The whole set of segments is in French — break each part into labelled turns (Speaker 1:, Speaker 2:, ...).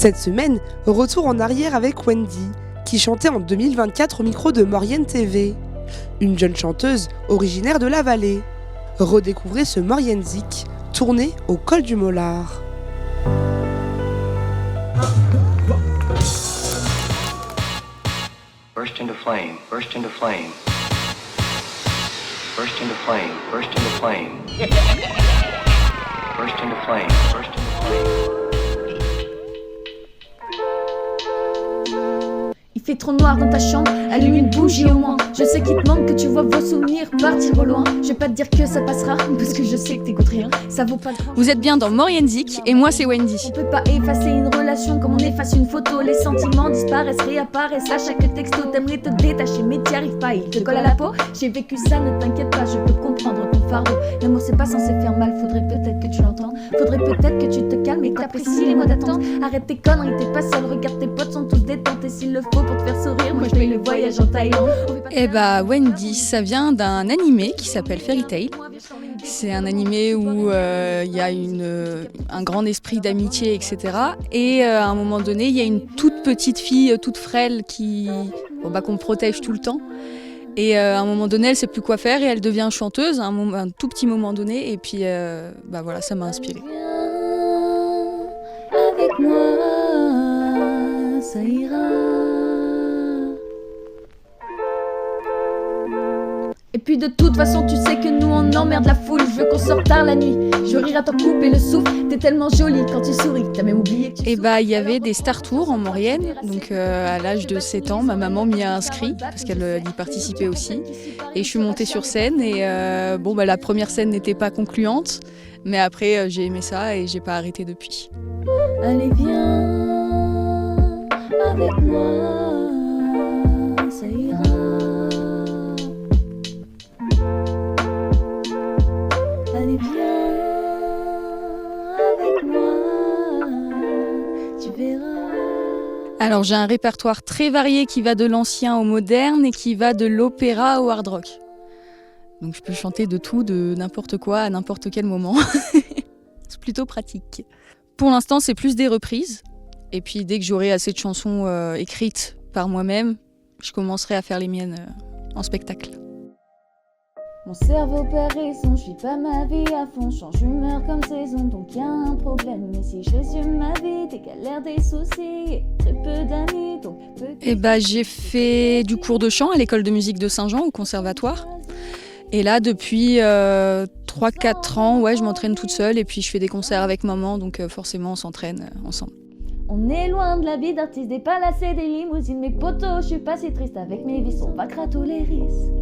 Speaker 1: Cette semaine, retour en arrière avec Wendy, qui chantait en 2024 au micro de Maurienne TV. Une jeune chanteuse originaire de la vallée. Redécouvrez ce Maurienne Zik, tourné au col du Mollard.
Speaker 2: Burst into flame, burst into flame. Burst into flame, burst into flame. Burst into flame, burst into flame.
Speaker 3: Il fait trop noir dans ta chambre, allume une bougie au moins. Je sais qu'il te manque, que tu vois vos souvenirs partir au loin. Je vais pas te dire que ça passera, parce que je sais que t'écoutes rien. Ça vaut pas le grand.
Speaker 4: Vous êtes bien dans Maurienne Zik et moi c'est Wendy.
Speaker 3: On peut pas effacer une relation comme on efface une photo. Les sentiments disparaissent, réapparaissent à chaque texto. T'aimerais te détacher mais t'y arrives pas, il te colle à la peau. J'ai vécu ça, ne t'inquiète pas, je peux comprendre ton fardeau. L'amour c'est pas censé faire mal, faudrait peut-être que tu l'entendes. Faudrait peut-être que tu te calmes et que t'apprécies les mots d'attente. Arrête tes conneries, t'es pas seul, regarde tes potes sont tous détentés. S'il le faut pour te faire sourire, moi je paye le voyage en Thaïlande.
Speaker 4: Eh bah Wendy, ça vient d'un animé qui s'appelle Fairy Tail. C'est un animé où il y a un grand esprit d'amitié, etc. Et à un moment donné, il y a une toute petite fille, toute frêle, qu'on protège tout le temps. Et à un moment donné, elle sait plus quoi faire et elle devient chanteuse à un tout petit moment donné. Et puis voilà, ça m'a inspirée.
Speaker 3: Avec moi, ça ira. Et puis de toute façon tu sais que nous on emmerde la foule. Je veux qu'on sorte tard la nuit, je veux rire à t'en couper le souffle. T'es tellement jolie quand tu souris, t'as même oublié que tu
Speaker 4: Et il y avait des Star Tours en Maurienne. Donc à l'âge de 7 ans, ma maman m'y a inscrit parce qu'elle y participait aussi. Et je suis montée sur scène et la première scène n'était pas concluante. Mais après j'ai aimé ça et j'ai pas arrêté depuis.
Speaker 3: Allez viens avec moi, ça ira. Allez viens avec moi, tu verras.
Speaker 4: Alors j'ai un répertoire très varié qui va de l'ancien au moderne et qui va de l'opéra au hard rock. Donc je peux chanter de tout, de n'importe quoi, à n'importe quel moment. C'est plutôt pratique. Pour l'instant c'est plus des reprises. Et puis dès que j'aurai assez de chansons écrites par moi-même, je commencerai à faire les miennes en spectacle.
Speaker 3: Mon cerveau perd raison, je vis pas ma vie à fond, change d'humeur comme saison, donc y'a un problème. Mais si je résume ma vie, des galères, des soucis, et très peu d'amis, donc
Speaker 4: j'ai fait du cours de chant à l'école de musique de Saint-Jean au conservatoire. Et là, depuis 3-4 ans, je m'entraîne toute seule et puis je fais des concerts avec maman, donc forcément on s'entraîne ensemble.
Speaker 3: On est loin de la vie d'artiste, des palaces et des limousines, mes potos, je suis pas si triste avec mes vices, on va tous les risques.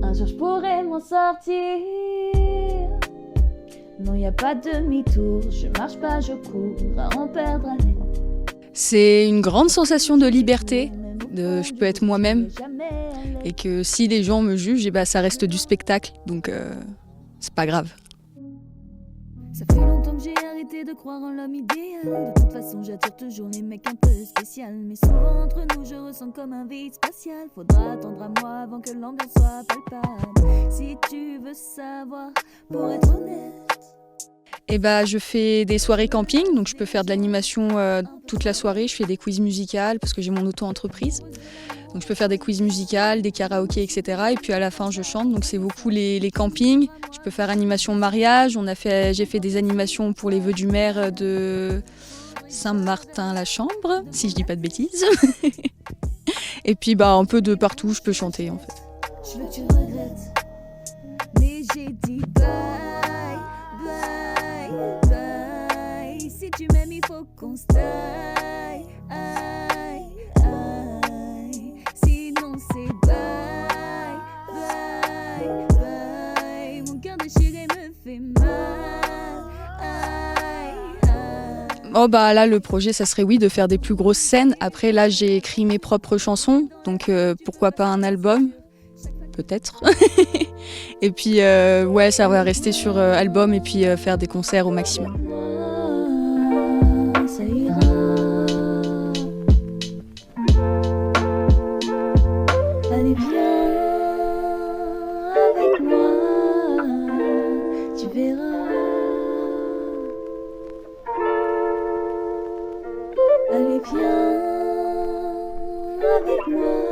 Speaker 3: Un jour je pourrais m'en sortir. Non, y a pas de demi-tour, je marche pas, je cours, à en perdre haleine.
Speaker 4: C'est une grande sensation de liberté, je peux être moi-même. Et que si les gens me jugent, ça reste du spectacle, donc c'est pas grave.
Speaker 3: Ça fait longtemps que j'ai arrêté de croire en l'homme idéal. De toute façon j'attire toujours les mecs un peu spéciaux. Mais souvent entre nous je ressens comme un vide spatial. Faudra attendre à moi avant que l'ambiance soit palpable. Si tu veux savoir, pour être honnête.
Speaker 4: Je fais des soirées camping, donc je peux faire de l'animation toute la soirée. Je fais des quiz musicales parce que j'ai mon auto-entreprise. Donc je peux faire des quiz musicales, des karaokés, etc. Et puis à la fin je chante, donc c'est beaucoup les campings. Je peux faire animation mariage, j'ai fait des animations pour les vœux du maire de Saint-Martin-la-Chambre, si je dis pas de bêtises. Et puis un peu de partout je peux chanter en fait.
Speaker 3: Je veux que tu regrettes, mais j'ai dit bye, bye, bye. Si tu m'aimes il faut qu'on se taille, aïe, aïe. Sinon c'est bye, bye, bye. Mon cœur déchiré me fait mal, aïe, aïe.
Speaker 4: Là le projet ça serait de faire des plus grosses scènes. Après là j'ai écrit mes propres chansons, donc pourquoi pas un album, peut-être. Et puis ça va rester sur album et puis faire des concerts au maximum.
Speaker 3: Ça ira. Allez viens avec moi, Allez viens avec moi.